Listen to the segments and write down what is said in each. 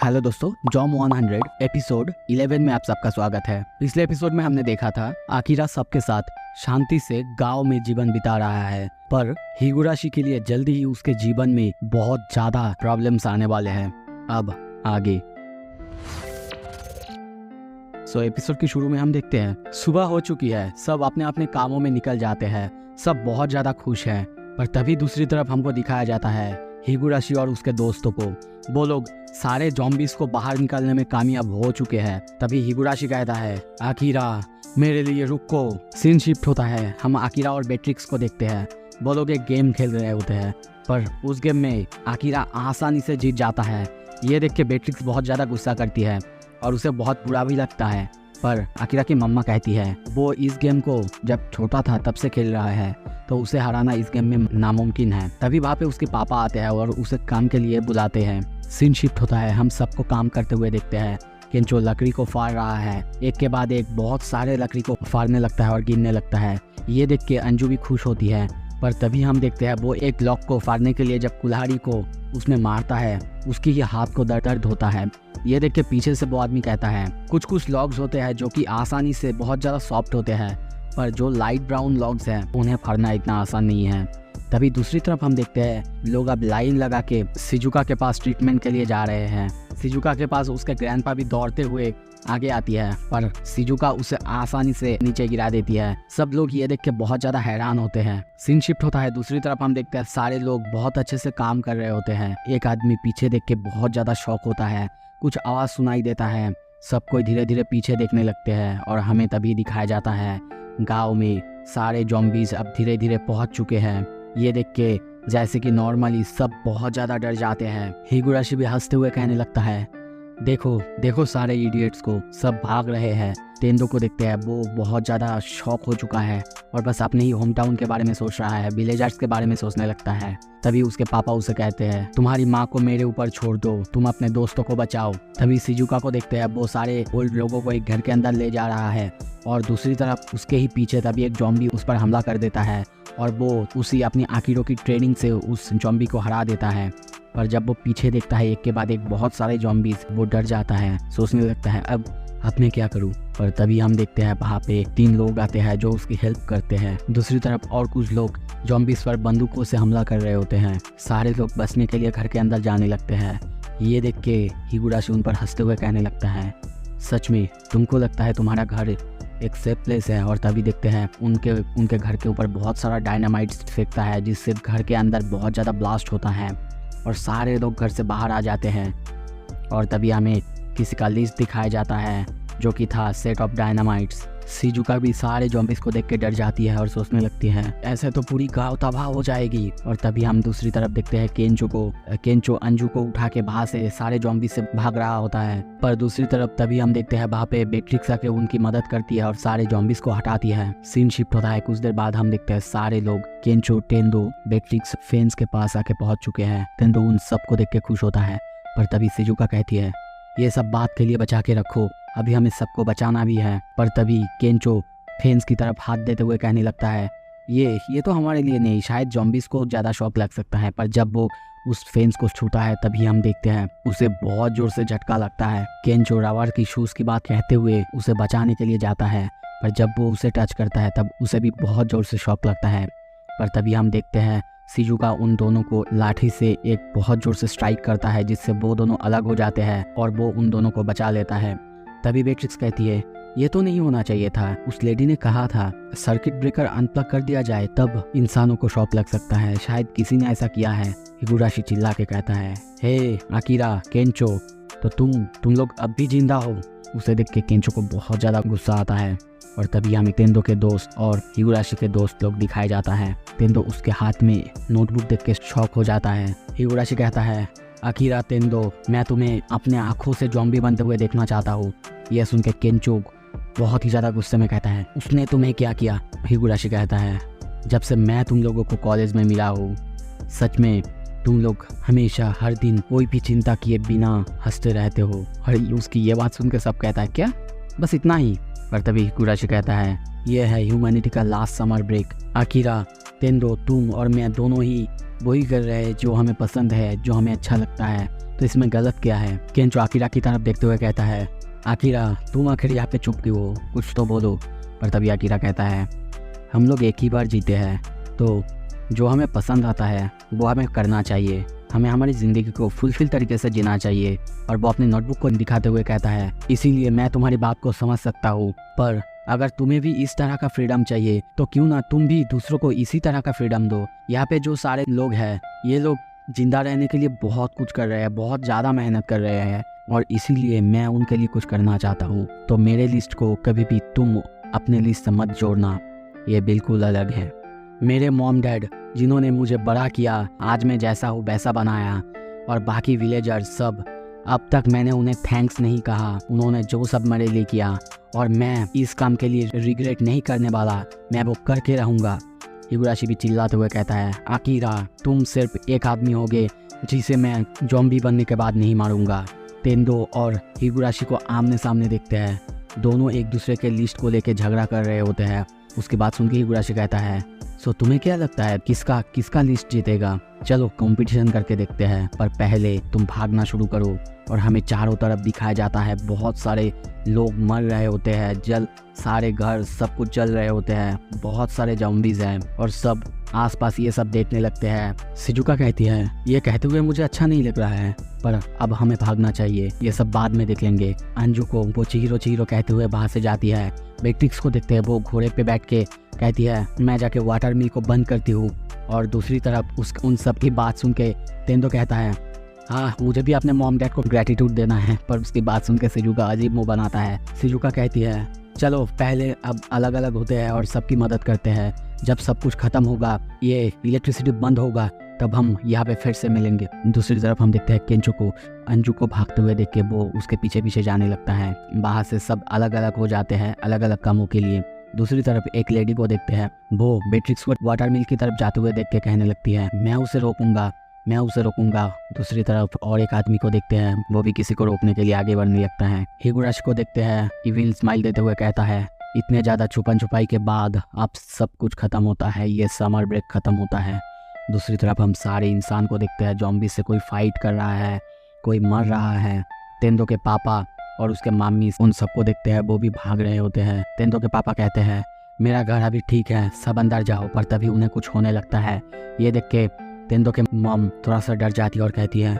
Hello दोस्तों, germ 100 episode 11 में आप सबका स्वागत है। पिछले एपिसोड में हमने देखा था आकिरा सबके साथ शांति से गांव में जीवन बिता रहा है, पर हिगुराशी के लिए जल्दी ही उसके जीवन में बहुत ज्यादा प्रॉब्लम्स आने वाले हैं। अब आगे एपिसोड की शुरू में हम देखते हैं सुबह हो चुकी है, सब अपने अपने कामों में निकल जाते हैं, सब बहुत ज्यादा खुश हैं। पर तभी दूसरी तरफ हमको दिखाया जाता है हिगुराशी और उसके दोस्तों को। वो लोग सारे ज़ॉम्बीज़ को बाहर निकालने में कामयाब हो चुके हैं। तभी हिगुराशी कहता है, आकिरा मेरे लिए रुको। सीन शिफ्ट होता है, हम आकिरा और बेट्रिक्स को देखते हैं। वो लोग एक गेम खेल रहे होते हैं, पर उस गेम में आकिरा आसानी से जीत जाता है। ये देख के बेट्रिक्स बहुत ज़्यादा गुस्सा करती है और उसे बहुत बुरा भी लगता है। पर आकिरा की मम्मा कहती है वो इस गेम को जब छोटा था तब से खेल रहा है, तो उसे हराना इस गेम में नामुमकिन है। तभी वहाँ पे उसके पापा आते हैं और उसे काम के लिए बुलाते हैं। सीन शिफ्ट होता है, हम सबको काम करते हुए देखते हैं। केंचो लकड़ी को फाड़ रहा है, एक के बाद एक बहुत सारे लकड़ी को फाड़ने लगता है और गिनने लगता है। ये देख के अंजू भी खुश होती है। पर तभी हम देखते हैं वो एक ब्लॉक को फाड़ने के लिए जब कुल्हाड़ी को उसमें मारता है, उसकी ही हाथ को दर्द होता है। ये देख के पीछे से वो आदमी कहता है कुछ लॉग्स होते हैं जो कि आसानी से बहुत ज़्यादा सॉफ्ट होते हैं, पर जो लाइट ब्राउन लॉग्स हैं उन्हें फाड़ना इतना आसान नहीं है। तभी दूसरी तरफ हम देखते हैं लोग अब लाइन लगा के शिजुका के पास ट्रीटमेंट के लिए जा रहे हैं। शिजुका के पास उसके ग्रैंडपा भी दौड़ते हुए आगे आती है, पर शिजुका उसे आसानी से नीचे गिरा देती है। सब लोग ये देख के बहुत ज़्यादा हैरान होते हैं। सीन शिफ्ट होता है, दूसरी तरफ हम देखते हैं सारे लोग बहुत अच्छे से काम कर रहे होते हैं। एक आदमी पीछे देख के बहुत ज़्यादा शॉक होता है, कुछ आवाज़ सुनाई देता है, सब कोई धीरे धीरे पीछे देखने लगते हैं और हमें तभी दिखाया जाता है गाँव में सारे ज़ॉम्बीज़ अब धीरे धीरे पहुँच चुके हैं। ये देख के जैसे कि नॉर्मली सब बहुत ज़्यादा डर जाते हैं। हिगुराशी भी हंसते हुए कहने लगता है, देखो देखो सारे इडियट्स को, सब भाग रहे हैं। तेंदो को देखते हैं, वो बहुत ज़्यादा शॉक हो चुका है और बस अपने ही होम टाउन के बारे में सोच रहा है, विलेजर्स के बारे में सोचने लगता है। तभी उसके पापा उसे कहते हैं तुम्हारी माँ को मेरे ऊपर छोड़ दो, तुम अपने दोस्तों को बचाओ। तभी शिजुका को देखते हैं, वो सारे ओल्ड लोगों को एक घर के अंदर ले जा रहा है और दूसरी तरफ उसके ही पीछे तभी एक ज़ॉम्बी उस पर हमला कर देता है और वो उसी अपनी आकिरो की ट्रेनिंग से उस ज़ॉम्बी को हरा देता है। पर जब वो पीछे देखता है एक के बाद एक बहुत सारे ज़ॉम्बीज़, वो डर जाता है, सोचने लगता है अब मैं क्या करूं। पर तभी हम देखते हैं वहाँ पे 3 लोग आते हैं जो उसकी हेल्प करते हैं। दूसरी तरफ और कुछ लोग ज़ॉम्बीज़ पर बंदूकों से हमला कर रहे होते हैं। सारे लोग बचने के लिए घर के अंदर जाने लगते हैं। ये देख के हिगुराशी उन पर हंसते हुए कहने लगता है, सच में तुमको लगता है तुम्हारा घर एक सेफ प्लेस है। और तभी देखते हैं उनके घर के ऊपर बहुत सारा डायनामाइट फेंकता है, जिससे घर के अंदर बहुत ज़्यादा ब्लास्ट होता है और सारे लोग घर से बाहर आ जाते हैं। और तभी हमें किसी का लिस्ट दिखाया जाता है जो कि था सेट ऑफ डायनामाइट्स। शिजुका भी सारे ज़ॉम्बीज़ को देख के डर जाती है और सोचने लगती है ऐसे तो पूरी गांव तबाह हो जाएगी। और तभी हम दूसरी तरफ देखते हैं केंचो अंजू को उठा के वहाँ से सारे ज़ॉम्बी से भाग रहा होता है। पर दूसरी तरफ तभी हम देखते हैं वहाँ पे बेट्रिक्स आके उनकी मदद करती है और सारे ज़ॉम्बीज़ को हटाती है। सीन शिफ्ट होता है, कुछ देर बाद हम देखते हैं सारे लोग केंचो, टेंदो, बेट्रिक्स फेंस के पास आके पहुँच चुके हैं। टेंदो उन सबको देख के खुश होता है, पर तभी शिजुका कहती है ये सब बात के लिए बचा के रखो, अभी हमें सबको बचाना भी है। पर तभी केंचो फेंस की तरफ हाथ देते हुए कहने लगता है ये तो हमारे लिए नहीं, शायद ज़ॉम्बीज़ को ज़्यादा शौक लग सकता है। पर जब वो उस फेंस को छूता है तभी हम देखते हैं उसे बहुत जोर से झटका लगता है। केंचो रावर की शूज़ की बात कहते हुए उसे बचाने के लिए जाता है, पर जब वो उसे टच करता है तब उसे भी बहुत जोर से शौक लगता है। पर तभी हम देखते हैं शिजुका उन दोनों को लाठी से एक बहुत जोर से स्ट्राइक करता है, जिससे वो दोनों अलग हो जाते हैं और वो उन दोनों को बचा लेता है। तभी बेट्रिक्स कहती है ये तो नहीं होना चाहिए था, उस लेडी ने कहा था सर्किट ब्रेकर अनप्लग कर दिया जाए तब इंसानों को शॉक लग सकता है, शायद किसी ने ऐसा किया है। हिगुराशी चिल्ला के कहता है हे आकिरा, केंचो, तो तुम लोग अब भी जिंदा हो। उसे देख के केंचो को बहुत ज़्यादा गुस्सा आता है और तभी हमें तेंदो के दोस्त और हिगुराशी के दोस्त लोग दिखाए जाता है। तेंदो उसके हाथ में नोटबुक देख के शॉक हो जाता है। हिगुराशी कहता है आकिरा, तेंदो, मैं तुम्हें अपने आंखों से ज़ॉम्बी बनते हुए देखना चाहता हूँ। यह सुन के केंचो बहुत ही ज़्यादा गुस्से में कहता है उसने तुम्हें क्या किया। हिगुराशी कहता है जब से मैं तुम लोगों को कॉलेज में मिला हूँ, सच में तुम लोग हमेशा हर दिन कोई भी चिंता किए बिना हंसते रहते हो। और उसकी ये बात सुन के सब कहता है क्या बस इतना ही। पर तभी हिगुराशी कहता है यह है ह्यूमैनिटी का लास्ट समर ब्रेक। आकिरा, तेंदो, तुम और मैं दोनों ही वही कर रहे हैं जो हमें पसंद है, जो हमें अच्छा लगता है। तो इसमें गलत क्या है? केंचो आकिरा की तरफ देखते हुए कहता है, आकिरा तुम आखिर यहाँ पे चुप क्यों हो, कुछ तो बोलो। पर तभी आकिरा कहता है, हम लोग एक ही बार जीते हैं, तो जो हमें पसंद आता है वो हमें करना चाहिए, हमें हमारी ज़िंदगी को फुलफिल तरीके से जीना चाहिए। और वो अपनी नोटबुक को दिखाते हुए कहता है, इसीलिए मैं तुम्हारी बात को समझ सकता हूँ, पर अगर तुम्हें भी इस तरह का फ्रीडम चाहिए तो क्यों ना तुम भी दूसरों को इसी तरह का फ्रीडम दो। यहाँ पे जो सारे लोग हैं, ये लोग जिंदा रहने के लिए बहुत कुछ कर रहे हैं, बहुत ज़्यादा मेहनत कर रहे हैं, और इसीलिए मैं उनके लिए कुछ करना चाहता हूँ। तो मेरे लिस्ट को कभी भी तुम अपने लिस्ट से मत जोड़ना, ये बिल्कुल अलग है। मेरे मॉम डैड जिन्होंने मुझे बड़ा किया, आज मैं जैसा हूँ वैसा बनाया, और बाकी विलेजर्स सब, अब तक मैंने उन्हें थैंक्स नहीं कहा, उन्होंने जो सब मेरे लिए किया, और मैं इस काम के लिए रिग्रेट नहीं करने वाला, मैं वो करके रहूँगा। हिगुराशी भी चिल्लाते हुए कहता है, आकिरा तुम सिर्फ एक आदमी होगे जिसे मैं ज़ॉम्बी बनने के बाद नहीं मारूंगा। तेंदो और हिगुराशी को आमने सामने देखते हैं, दोनों एक दूसरे के लिस्ट को लेकर झगड़ा कर रहे होते हैं। उसके बाद सुन के हिगुराशी कहता है, सो तुम्हें क्या लगता है किसका लिस्ट जीतेगा? चलो कंपटीशन करके देखते हैं, पर पहले तुम भागना शुरू करो। और हमें चारों तरफ दिखाया जाता है, बहुत सारे लोग मर रहे होते हैं, सारे घर सब कुछ जल रहे होते हैं, बहुत सारे ज़ॉम्बीज़ हैं, और सब आसपास ये सब देखने लगते हैं। शिजुका कहती है, ये कहते हुए मुझे अच्छा नहीं लग रहा है, पर अब हमें भागना चाहिए, ये सब बाद में देख लेंगे। अंजू को वो चिहिरो कहते हुए बाहर से जाती है। बेट्रिक्स को देखते हैं, वो घोड़े पे बैठ के कहती है, मैं जाके वाटर मिल को बंद करती हूँ। और दूसरी तरफ उन सब की बात सुन के तेंदो कहता है, हाँ मुझे भी अपने मॉम डैड को ग्रेटिट्यूड देना है। पर उसकी बात सुन के शिजुका अजीब मुँह बनाता है। शिजुका कहती है, चलो पहले अब अलग अलग होते हैं और सबकी मदद करते हैं, जब सब कुछ खत्म होगा, ये इलेक्ट्रिसिटी बंद होगा, तब हम यहाँ पे फिर से मिलेंगे। दूसरी तरफ हम देखते हैं केंचो को अंजू को भागते हुए देख के वो उसके पीछे पीछे जाने लगता है। बाहर से सब अलग अलग हो जाते हैं, अलग अलग कामों के लिए। दूसरी तरफ एक लेडी को देखते हैं, वो बेट्रिक्स को वाटर मिल की तरफ जाते हुए देख के कहने लगती है, मैं उसे रोकूंगा। दूसरी तरफ और एक आदमी को देखते हैं, वो भी किसी को रोकने के लिए आगे बढ़ने लगता है। हिगुराशी को देखते हैं, इविल स्माइल देते हुए कहता है, इतने ज़्यादा छुपन छुपाई के बाद अब सब कुछ खत्म होता है, ये समर ब्रेक खत्म होता है। दूसरी तरफ हम सारे इंसान को देखते हैं, ज़ॉम्बी से कोई फाइट कर रहा है, कोई मर रहा है। तेंदो के पापा और उसके मामी उन सबको देखते हैं, वो भी भाग रहे होते हैं। तेंदो के पापा कहते हैं, मेरा घर अभी ठीक है, सब अंदर जाओ। पर तभी उन्हें कुछ होने लगता है। ये देख के तेंदो के मॉम थोड़ा सा डर जाती है और कहती है,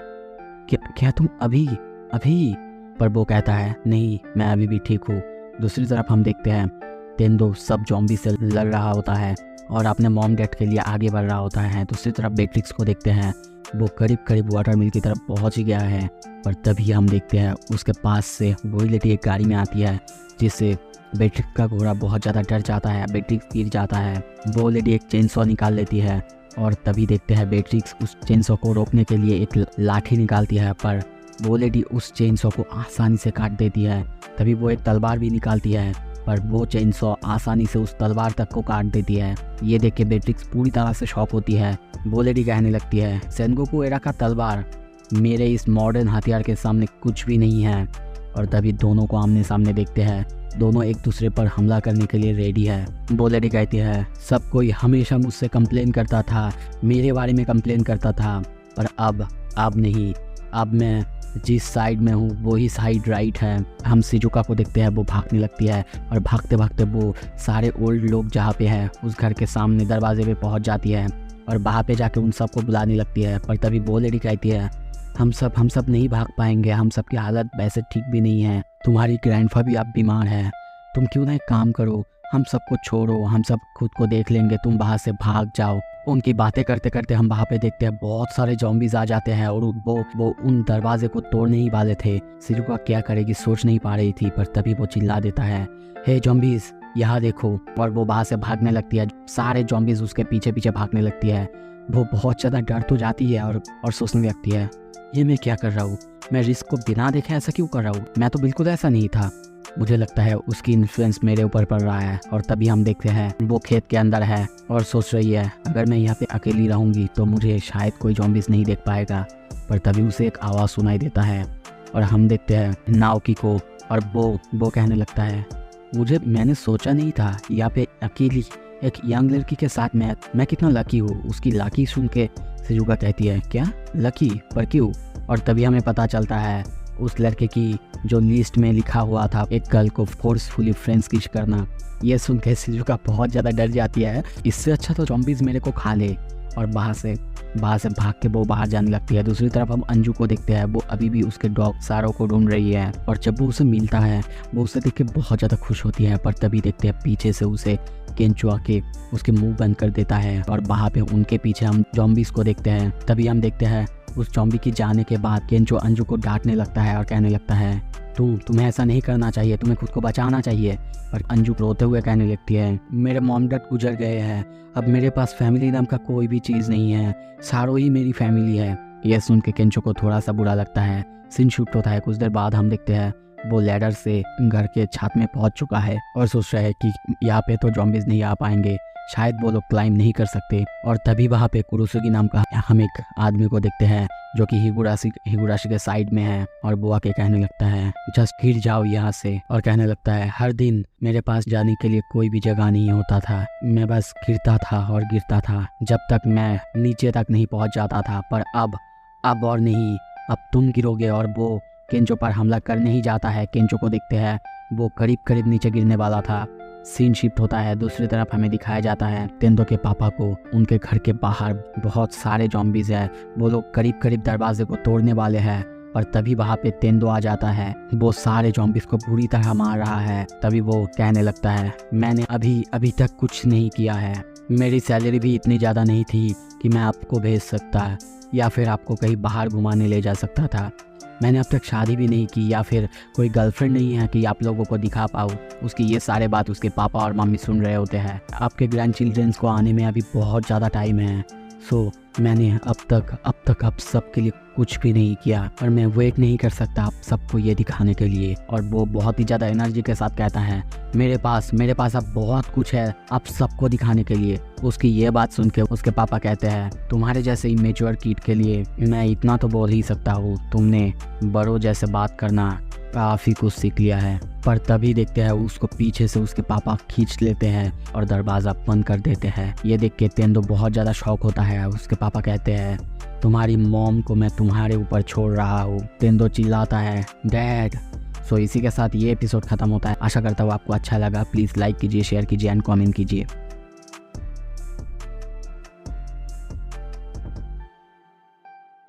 क्या तुम अभी? पर वो कहता है, नहीं मैं अभी भी ठीक हूँ। दूसरी तरफ हम देखते हैं, तेंदो सब ज़ॉम्बी से लड़ रहा होता है और अपने मॉम डैड के लिए आगे बढ़ रहा होता है। दूसरी तरफ बेट्रिक्स को देखते हैं, वो करीब वाटर मिल की तरफ पहुंच ही गया है। पर तभी हम देखते हैं उसके पास से वही लेडी एक गाड़ी में आती है, जिससे बेट्रिक्स का घोड़ा बहुत ज़्यादा डर जाता है, बेट्रिक्स गिर जाता है। वो लेडी एक चेनसॉ निकाल लेती है और तभी देखते हैं बेट्रिक्स उस चेनसॉ को रोकने के लिए एक लाठी निकालती है, पर वो लेडी उस चेनसॉ को आसानी से काट देती है। तभी वो एक तलवार भी निकालती है, पर वो चेनसॉ आसानी से उस तलवार तक को काट देती है। ये देख के बेट्रिक्स पूरी तरह से शॉक होती है। वो लेडी कहने लगती है, सेनगोकू एरा का तलवार मेरे इस मॉडर्न हथियार के सामने कुछ भी नहीं है। और तभी दोनों को आमने सामने देखते हैं, दोनों एक दूसरे पर हमला करने के लिए रेडी है। वो लेडी कहती है, सब कोई हमेशा मुझसे कंप्लेन करता था, मेरे बारे में कंप्लेन करता था, पर अब नहीं, अब मैं जिस साइड में हूँ वही साइड राइट है। हम शिजुका को देखते हैं, वो भागने लगती है और भागते भागते वो सारे ओल्ड लोग जहाँ पे हैं उस घर के सामने दरवाजे पे पहुँच जाती है और वहाँ पे जाके उन सबको बुलाने लगती है। पर तभी वो लेडी कहती है, हम सब नहीं भाग पाएंगे, हम सब की हालत वैसे ठीक भी नहीं है, तुम्हारी ग्रैंडफा भी अब बीमार है, तुम क्यों ना एक काम करो, हम सबको छोड़ो, हम सब खुद को देख लेंगे, तुम वहाँ से भाग जाओ। उनकी बातें करते करते हम वहाँ पे देखते हैं बहुत सारे ज़ॉम्बीज आ जाते हैं और वो उन दरवाजे को तोड़ने ही वाले थे। शिजुका क्या करेगी सोच नहीं पा रही थी, पर तभी वो चिल्ला देता है, हे ज़ॉम्बीज यहाँ देखो, और वो वहाँ से भागने लगती है। सारे ज़ॉम्बीज उसके पीछे पीछे भागने लगती है। वो बहुत ज़्यादा डर तो जाती है और सोचने लगती है, ये मैं क्या कर रहा हूँ, मैं रिस्क को बिना देखे ऐसा क्यों कर रहा हूँ, मैं तो बिल्कुल ऐसा नहीं था। मुझे लगता है उसकी इन्फ्लुएंस मेरे ऊपर पड़ रहा है। और तभी हम देखते हैं वो खेत के अंदर है और सोच रही है, अगर मैं यहाँ पे अकेली रहूँगी तो मुझे शायद कोई ज़ॉम्बीज नहीं देख पाएगा। पर तभी उसे एक आवाज़ सुनाई देता है और हम देखते हैं नाओकी को, और वो कहने लगता है, मैंने सोचा नहीं था यहाँ पे अकेली एक यंग लड़की के साथ मैं कितना लकी हूँ। उसकी लकी सुन के शिजुका कहती है क्या लकी, पर क्यों? और तभी हमें पता चलता है उस लड़के की जो लिस्ट में लिखा हुआ था एक गर्ल को फोर्सफुली फ्रेंड्स किस करना। ये सुन के शिजुका बहुत ज़्यादा डर जाती है, इससे अच्छा तो ज़ॉम्बीज़ मेरे को खा ले, और वहाँ से भाग के वो बाहर जाने लगती है। दूसरी तरफ हम अंजू को देखते हैं, वो अभी भी उसके डॉग सारो को ढूंढ रही है, और जब वो उसे मिलता है वो उसे देख के बहुत ज़्यादा खुश होती है। पर तभी देखते हैं पीछे से उसे केंचो आके उसके मुंह बंद कर देता है, और वहाँ पे उनके पीछे हम ज़ॉम्बीज़ को देखते हैं। तभी हम देखते हैं उस ज़ॉम्बी की जाने के बाद केंचो अंजू को डांटने लगता है और कहने लगता है तुम्हें ऐसा नहीं करना चाहिए, तुम्हें खुद को बचाना चाहिए। पर अंजू रोते हुए कहने लगती है मेरे मॉम डैड गुजर गए हैं, अब मेरे पास फैमिली नाम का कोई भी चीज़ नहीं है, सारो ही मेरी फैमिली है। यह सुन के केंचो को थोड़ा सा बुरा लगता है। सीन शूट होता है, कुछ देर बाद हम देखते हैं वो लैडर से घर के छत में पहुंच चुका है और सोच रहा है कि यहाँ पे तो ज़ॉम्बीज़ नहीं आ पाएंगे, शायद वो लोग क्लाइंब नहीं कर सकते। और तभी वहाँ पे कुरुसुगी नाम का हम एक आदमी को देखते हैं जो कि हिगुराशी के साइड में है, और वो आके कहने लगता है जस्ट गिर जाओ यहाँ से, और कहने लगता है हर दिन मेरे पास जाने के लिए कोई भी जगह नहीं होता था, मैं बस गिरता था और गिरता था जब तक मैं नीचे तक नहीं पहुँच जाता था, पर अब और नहीं, अब तुम गिरोगे। और वो केंचो पर हमला करने ही जाता है। केंचो को देखते हैं वो करीब नीचे गिरने वाला था। सीन शिफ्ट होता है, दूसरी तरफ हमें दिखाया जाता है तेंदो के पापा को, उनके घर के बाहर बहुत सारे ज़ॉम्बीज़ हैं, वो लोग करीब दरवाजे को तोड़ने वाले हैं। पर तभी वहाँ पे तेंदो आ जाता है, वो सारे ज़ॉम्बीज़ को बुरी तरह मार रहा है। तभी वो कहने लगता है मैंने अभी तक कुछ नहीं किया है, मेरी सैलरी भी इतनी ज़्यादा नहीं थी कि मैं आपको भेज सकता या फिर आपको कहीं बाहर घुमाने ले जा सकता था, मैंने अब तक शादी भी नहीं की या फिर कोई गर्लफ्रेंड नहीं है कि आप लोगों को दिखा पाऊँ। उसकी ये सारे बात उसके पापा और मम्मी सुन रहे होते हैं। आपके ग्रैंड चिल्ड्रंस को आने में अभी बहुत ज़्यादा टाइम है, सो मैंने अब तक आप सबके लिए कुछ भी नहीं किया, और मैं वेट नहीं कर सकता आप सबको ये दिखाने के लिए। और वो बहुत ही ज़्यादा एनर्जी के साथ कहता है मेरे पास अब बहुत कुछ है आप सबको दिखाने के लिए। उसकी ये बात सुन के उसके पापा कहते हैं तुम्हारे जैसे इमेच्योर किड के लिए मैं इतना तो बोल ही सकता हूँ, तुमने बड़ों जैसे बात करना काफ़ी कुछ सीख लिया है। पर तभी देखते हैं उसको पीछे से उसके पापा खींच लेते हैं और दरवाज़ा बंद कर देते हैं। ये देख के तेंदो बहुत ज़्यादा शौक होता है। उसके पापा कहते हैं तुम्हारी मॉम को मैं तुम्हारे ऊपर छोड़ रहा हूँ। तेंदो चिल्लाता है डैड। सो इसी के साथ ये एपिसोड खत्म होता है। आशा करता हूँ आपको अच्छा लगा। प्लीज़ लाइक कीजिए, शेयर कीजिए एंड कमेंट कीजिए।